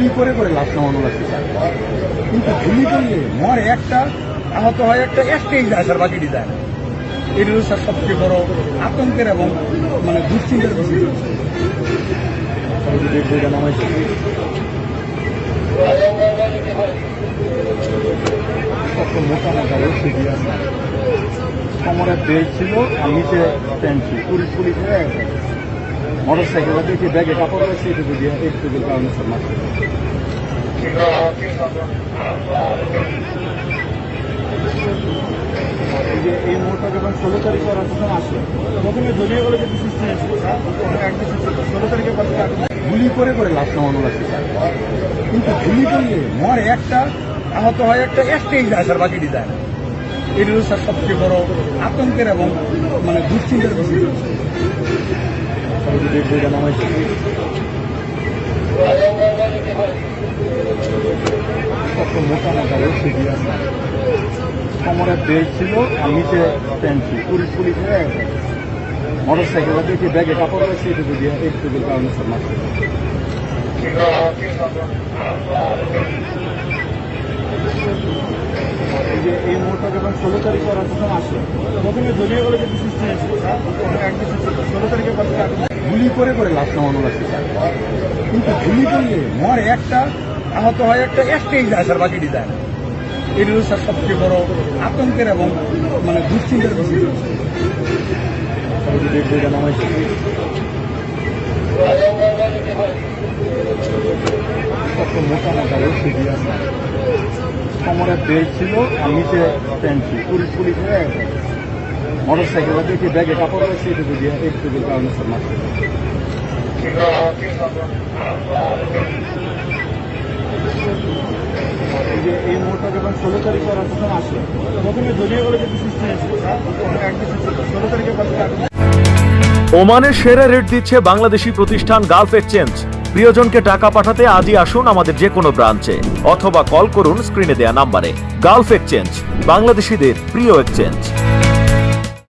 গুলি করে করে লাশ নামানো লাগছে স্যার, কিন্তু গুলি করলে মরে একটা, আহত হয় একটা, একটাই যায় স্যার, বাকিটি যায় না। এটি হচ্ছে স্যার সবচেয়ে বড় আতঙ্কের এবং মানে দুশ্চিন্তার বিষয়। কত মোটা মোটা রশি দিয়ে কোমরের বেল্ট ছিল আর নিচে প্যান্ট ছিল, পুলিশ পুলিশ হয়ে গেছে। মোটর সাইকেল দেখি ব্যাগে কাপড় রয়েছে, এটুকু দিয়ে একটুকুর কারণে স্যার মারছে। এই মুহূর্তে যখন 16 তারিখ করার প্রথম আসে, প্রথমে দলীয় বলে যে সৃষ্টি হয়েছিল স্যার, 16 তারিখে গুলি করে করে লাশ নামানো লাগছে স্যার, কিন্তু গুলি করলে মরে একটা, আহত হয় একটা, একটাই যায় স্যার, বাকিটি যায় না। এটি হচ্ছে স্যার সবচেয়ে বড় আতঙ্কের এবং মানে দুশ্চিন্তার বিষয়। কত মোটা মোটা রশি দিয়ে কোমরের বেল্ট ছিল আর নিচে প্যান্ট ছিল, পুলিশ পুলিশ হয়ে গেছে। মোটর সাইকেল দেখি ব্যাগে কাপড় রয়েছে, এটুকু দিয়ে একটুকুর কারণে স্যার মারছে। এই মুহূর্তে যখন 16 তারিখ করার প্রথম আসে, প্রথমে দলীয় বলে যে সৃষ্টি হয়েছিল স্যার, 16 তারিখে গুলি করে করে লাশ নামানো লাগছে স্যার, কিন্তু গুলি করলে মরে একটা, আহত হয় একটা, একটাই যায় স্যার, বাকিটি যায় না। এটি হচ্ছে স্যার সবচেয়ে বড় আতঙ্কের এবং মানে দুশ্চিন্তার বিষয়। কত মোটা মোটা রশি দিয়ে কোমরের বেল্ট ছিল আর নিচে প্যান্ট ছিল, পুলিশ পুলিশ হয়ে গেছে। মোটর সাইকেল দেখি ব্যাগে কাপড় রয়েছে, এটুকু দিয়ে একটুকুর কারণে স্যার মারছে। এই মুহূর্তে যখন 16 তারিখ করার প্রথম আসে, প্রথমে দলীয় বলে যে সৃষ্টি হয়েছিল স্যার, 16 তারিখে ওমানের সেরা রেট দিচ্ছে বাংলাদেশি প্রতিষ্ঠান গালফ এক্সচেঞ্জ। প্রিয়জনকে টাকা পাঠাতে আজই আসুন আমাদের যে কোনো ব্রাঞ্চে অথবা কল করুন স্ক্রিনে দেয়া নাম্বারে। গালফ এক্সচেঞ্জ, বাংলাদেশিদের প্রিয় এক্সচেঞ্জ।